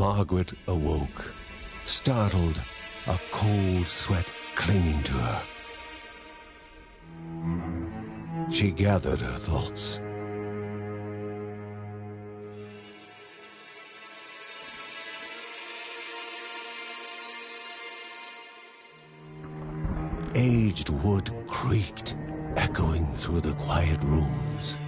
Margaret awoke, startled, a cold sweat clinging to her. She gathered her thoughts. Aged wood creaked, echoing through the quiet rooms.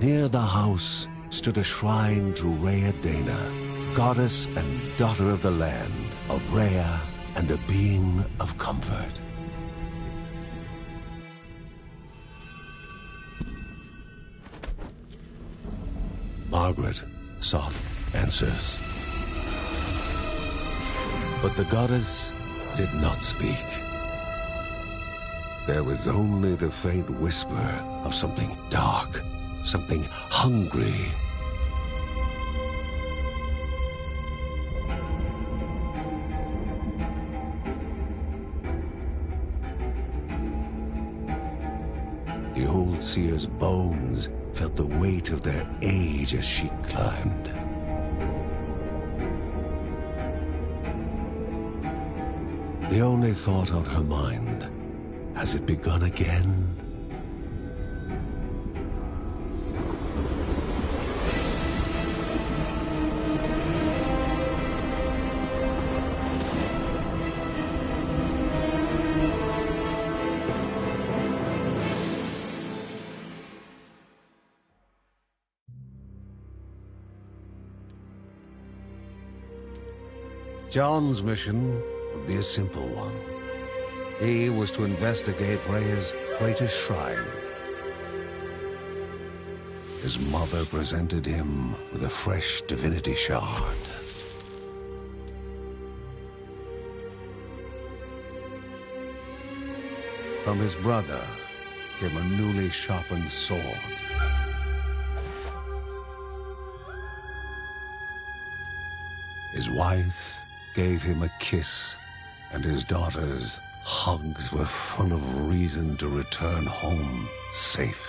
Near the house stood a shrine to Rhea Dana, goddess and daughter of the land, of Rhea and a being of comfort. Margaret sought answers. But the goddess did not speak. There was only the faint whisper of something dark, something hungry. The old seer's bones felt the weight of their age as she climbed. The only thought on her mind, has it begun again? John's mission would be a simple one. He was to investigate Rhea's greatest shrine. His mother presented him with a fresh divinity shard. From his brother came a newly sharpened sword. His wife gave him a kiss, and his daughter's hugs were full of reason to return home safe.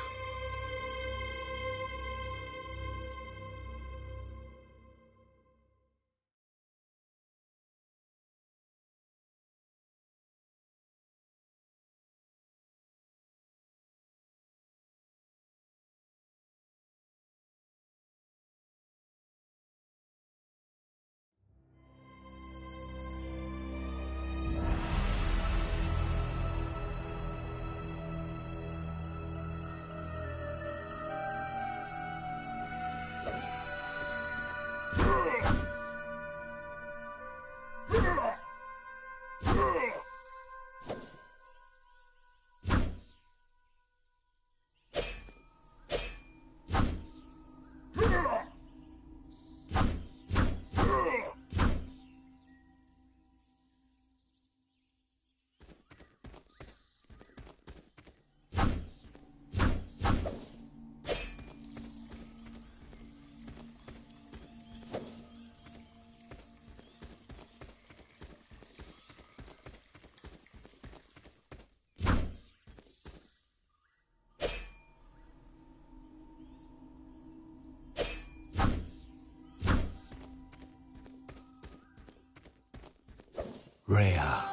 Rhea,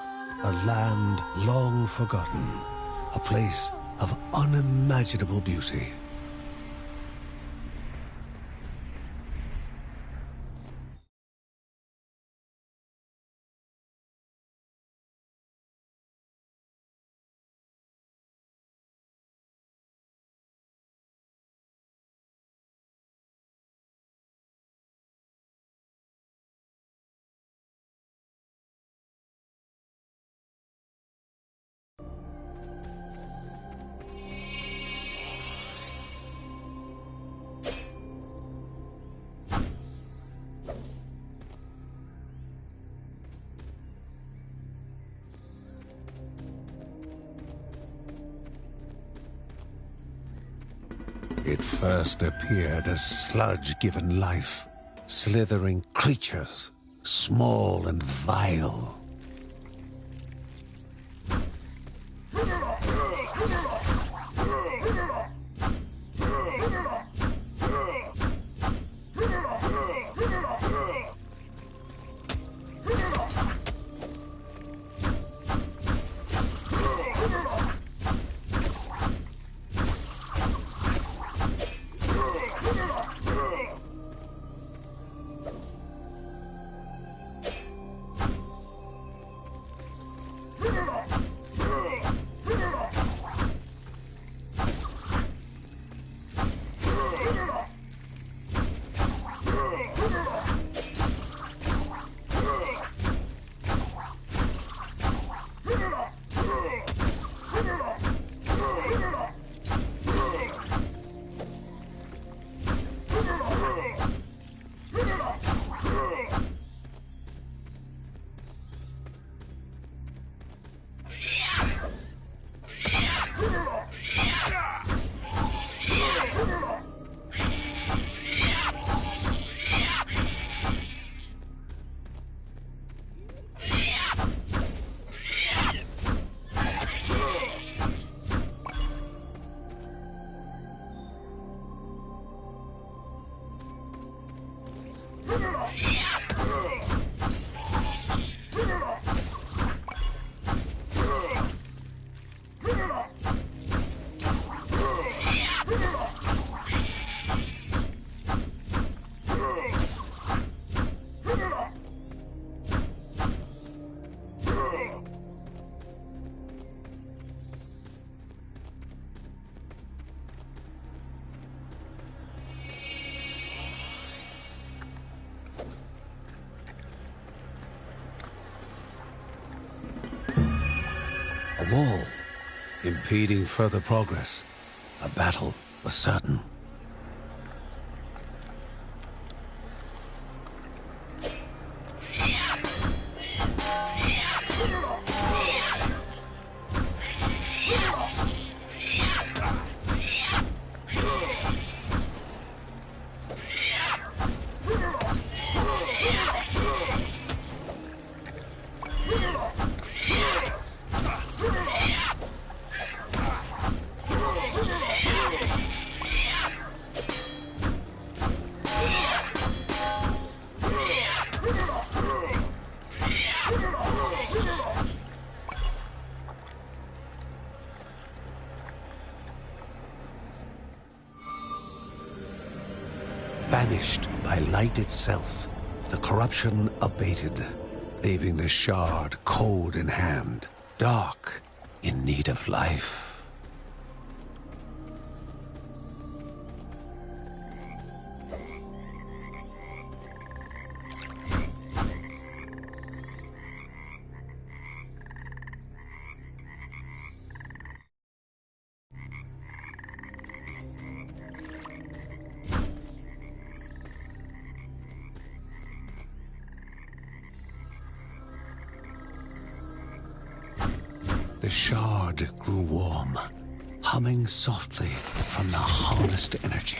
a land long forgotten, a place of unimaginable beauty. It first appeared as sludge given life, slithering creatures, small and vile. A wall, impeding further progress. A battle was certain. Banished by light itself, the corruption abated, leaving the shard cold in hand, dark, in need of life. The shard grew warm, humming softly from the harnessed energy.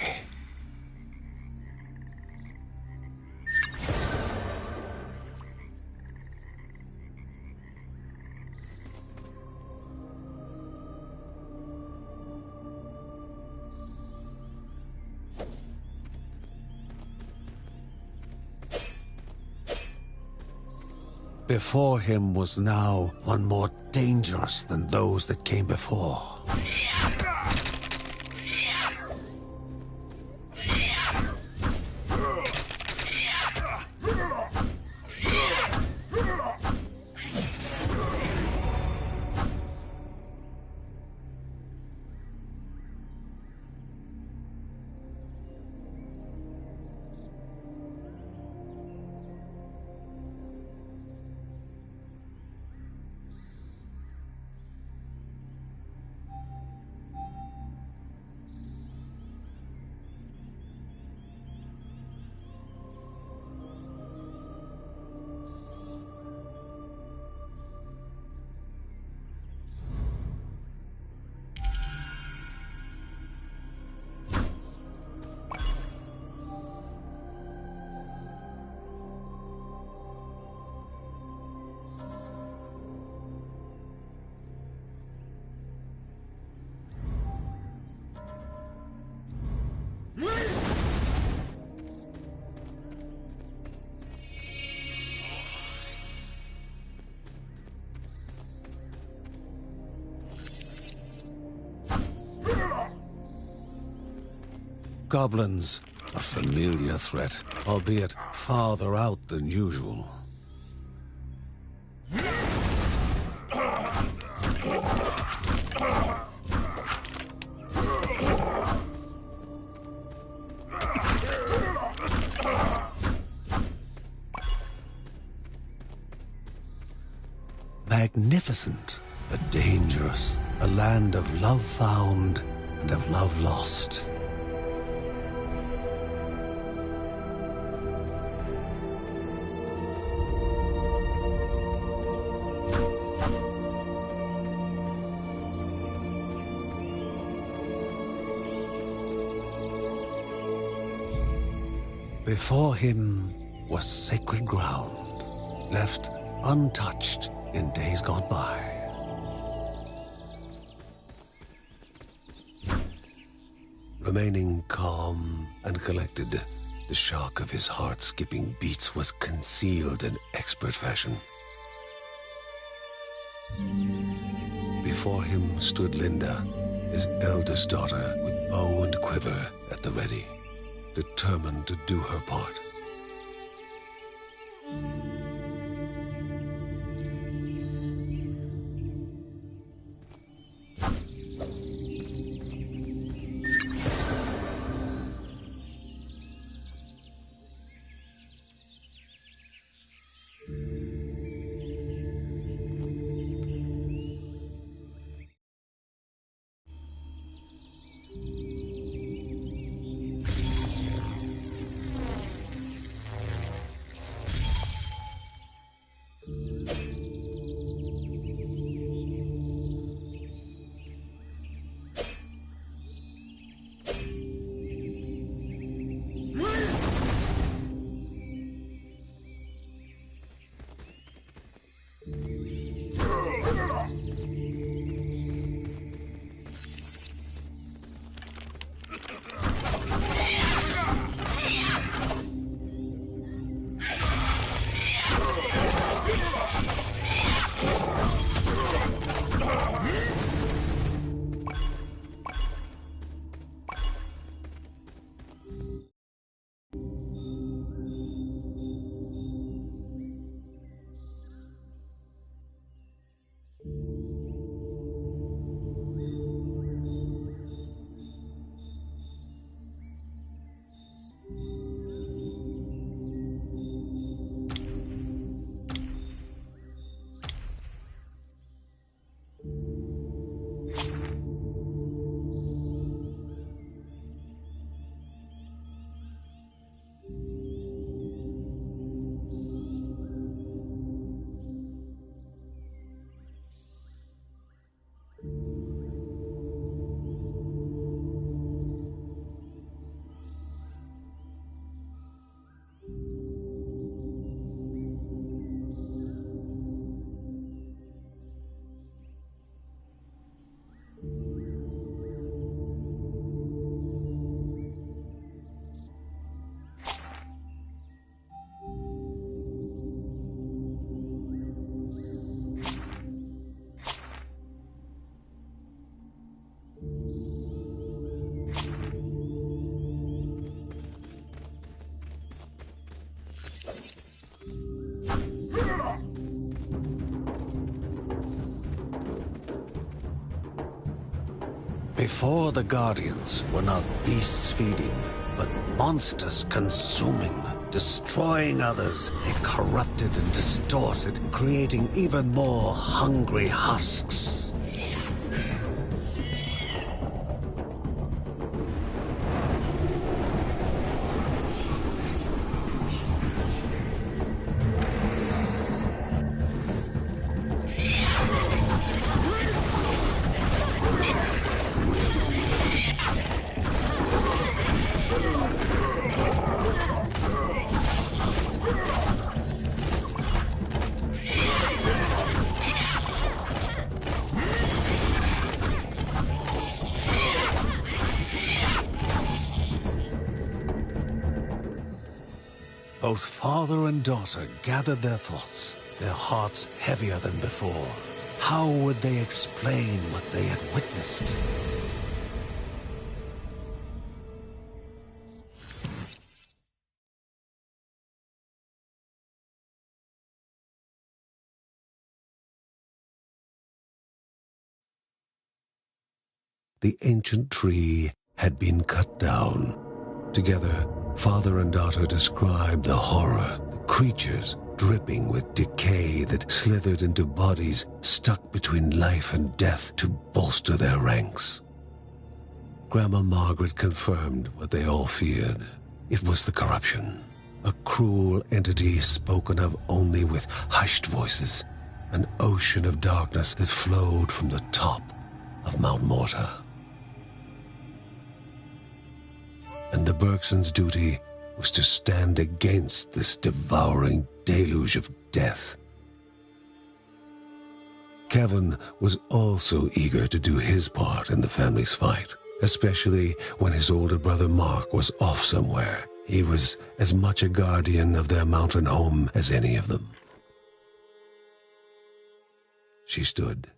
Before him was now one more dangerous than those that came before. Goblins, a familiar threat, albeit farther out than usual. Magnificent, but dangerous. A land of love found and of love lost. Before him was sacred ground, left untouched in days gone by. Remaining calm and collected, The shock of his heart-skipping beats was concealed in expert fashion. Before him stood Linda, his eldest daughter, with bow and quiver at the ready, determined to do her part. Before the Guardians were not beasts feeding, but monsters consuming, destroying others. They corrupted and distorted, creating even more hungry husks. Both father and daughter gathered their thoughts, their hearts heavier than before. How would they explain what they had witnessed? The ancient tree had been cut down. Together, father and daughter described the horror, the creatures dripping with decay that slithered into bodies stuck between life and death to bolster their ranks. Grandma Margaret confirmed what they all feared. It was the corruption, a cruel entity spoken of only with hushed voices, an ocean of darkness that flowed from the top of Mount Morta. And the Bergsons' duty was to stand against this devouring deluge of death. Kevin was also eager to do his part in the family's fight, especially when his older brother Mark was off somewhere. He was as much a guardian of their mountain home as any of them. She stood.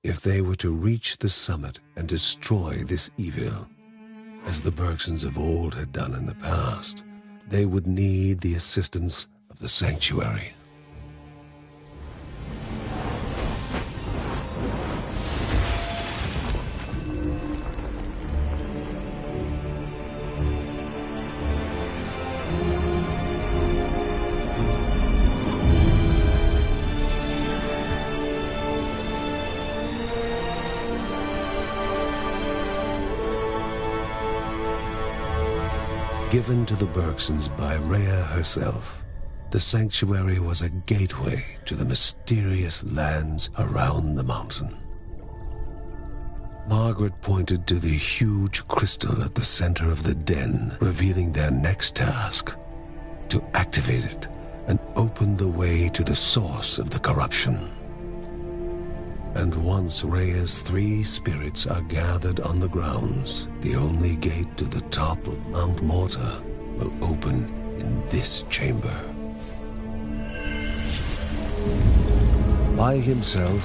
If they were to reach the summit and destroy this evil, as the Bergsons of old had done in the past, they would need the assistance of the sanctuary. Given to the Bergsons by Rhea herself, the sanctuary was a gateway to the mysterious lands around the mountain. Margaret pointed to the huge crystal at the center of the den, revealing their next task: to activate it and open the way to the source of the corruption. And once Rhea's 3 spirits are gathered on the grounds, the only gate to the top of Mount Morta will open in this chamber. By himself,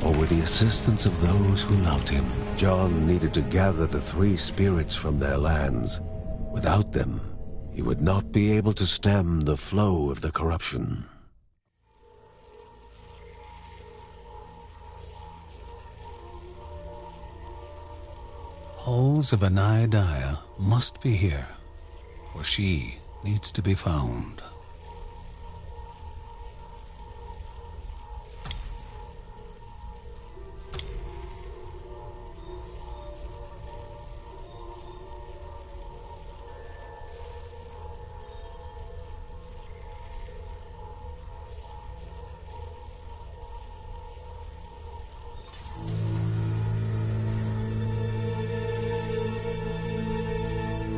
or with the assistance of those who loved him, John needed to gather the 3 spirits from their lands. Without them, he would not be able to stem the flow of the corruption. Halls of Anaidiah must be here, for she needs to be found.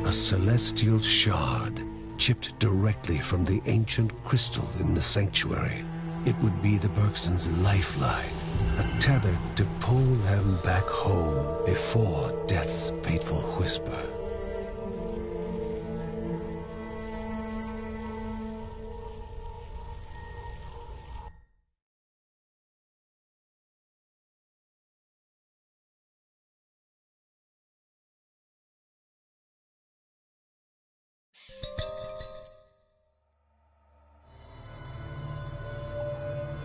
A celestial shard, chipped directly from the ancient crystal in the sanctuary. It would be the Bergsons' lifeline, a tether to pull them back home before death's fateful whisper.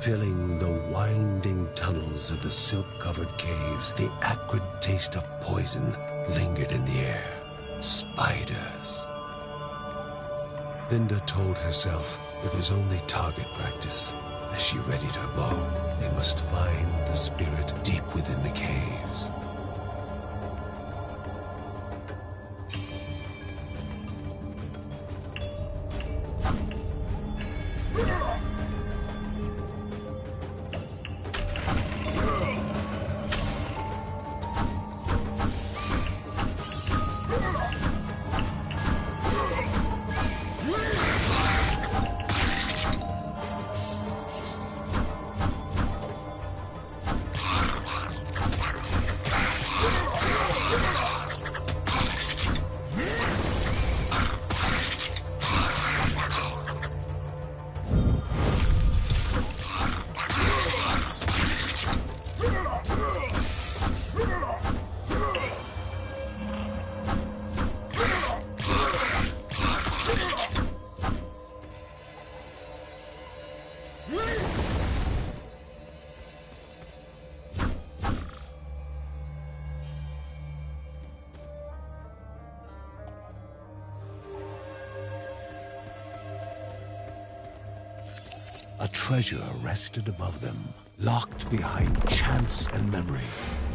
Filling the winding tunnels of the silk-covered caves, the acrid taste of poison lingered in the air. Spiders. Linda told herself it was only target practice. As she readied her bow, they must find the spirit deep within the caves. A treasure rested above them, locked behind chance and memory.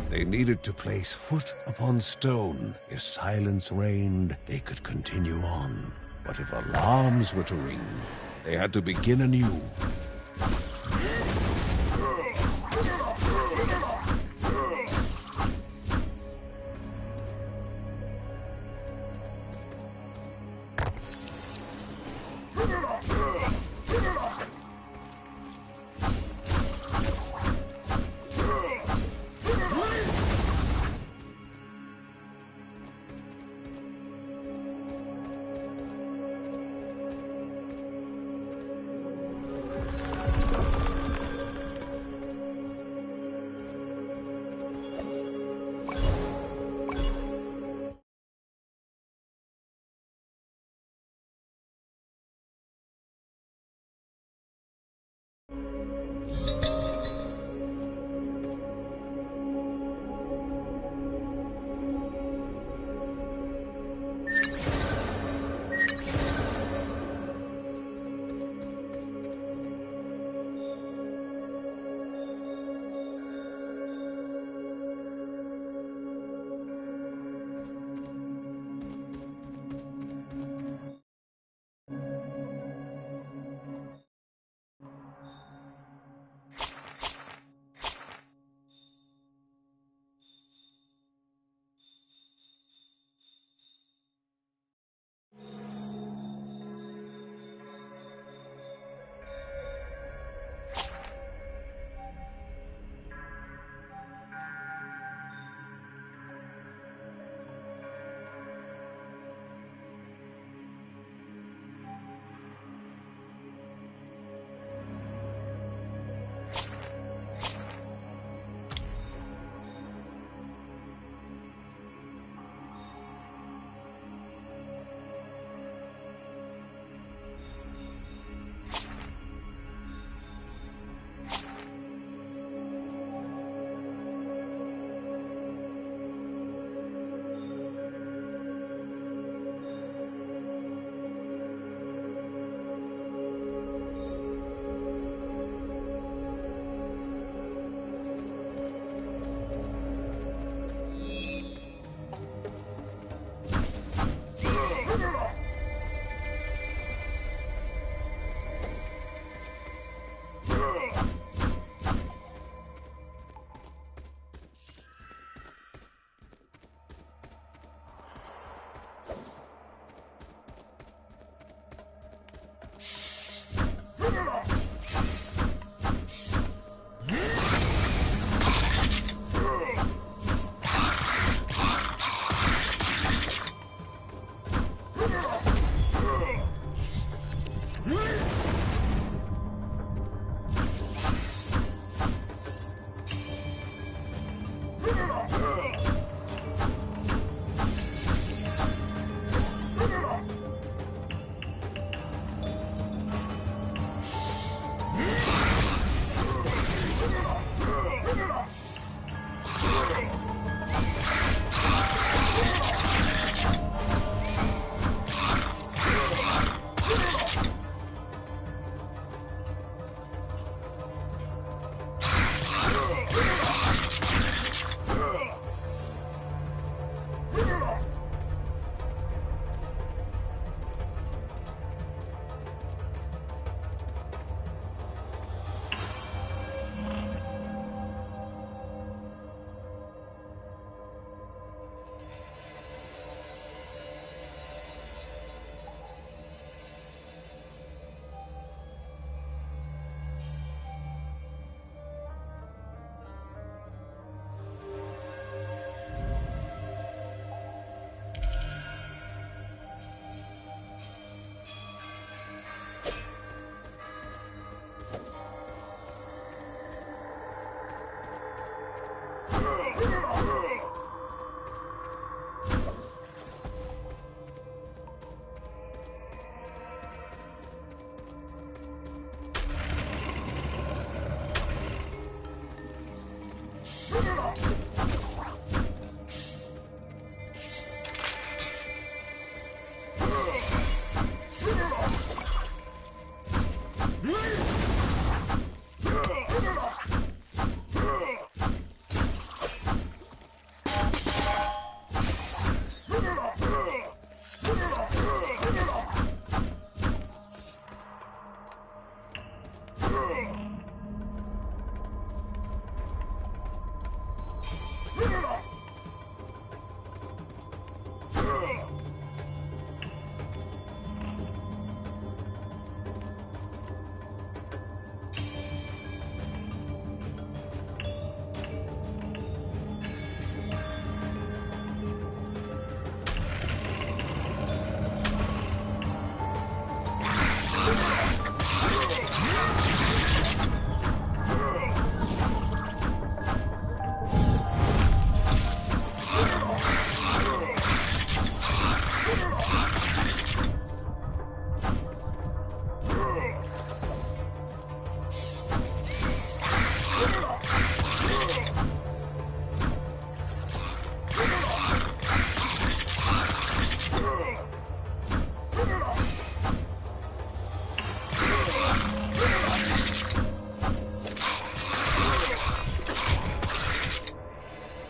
They needed to place foot upon stone. If silence reigned, they could continue on. But if alarms were to ring, they had to begin anew.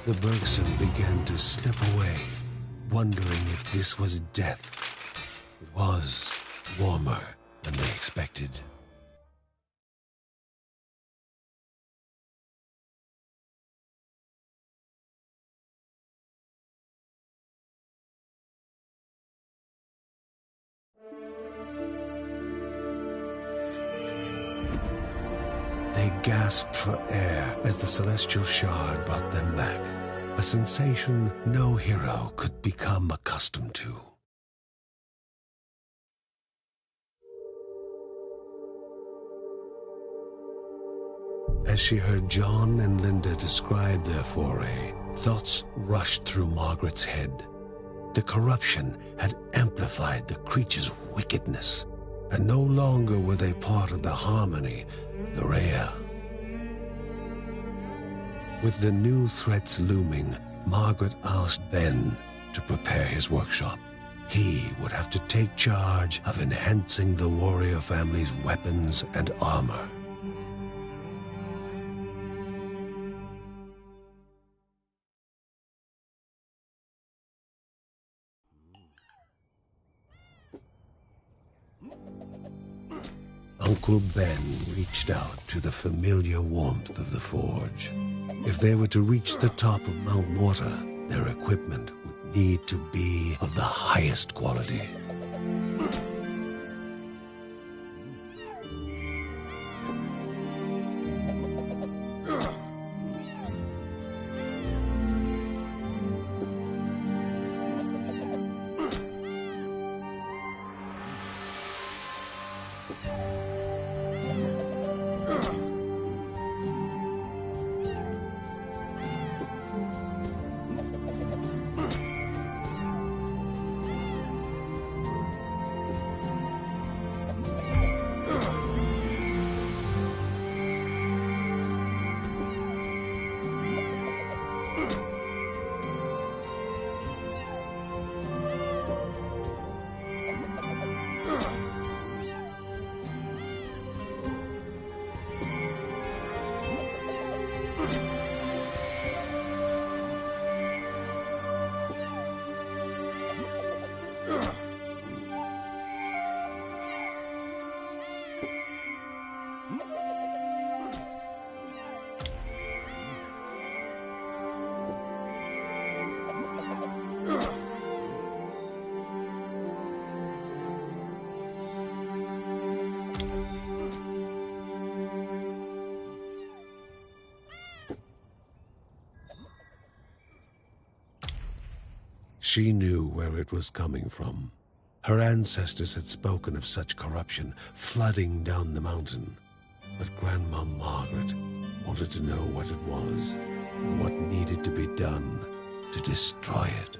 The Bergson began to slip away, wondering if this was death. It was warmer than they expected. They gasped for air as the celestial shard brought them back, a sensation no hero could become accustomed to. As she heard John and Linda describe their foray, thoughts rushed through Margaret's head. The corruption had amplified the creature's wickedness, and no longer were they part of the harmony of the Rhea. With the new threats looming, Margaret asked Ben to prepare his workshop. He would have to take charge of enhancing the warrior family's weapons and armor. Uncle Ben reached out to the familiar warmth of the forge. If they were to reach the top of Mount Morta, their equipment would need to be of the highest quality. She knew where it was coming from. Her ancestors had spoken of such corruption flooding down the mountain. But Grandma Margaret wanted to know what it was and what needed to be done to destroy it.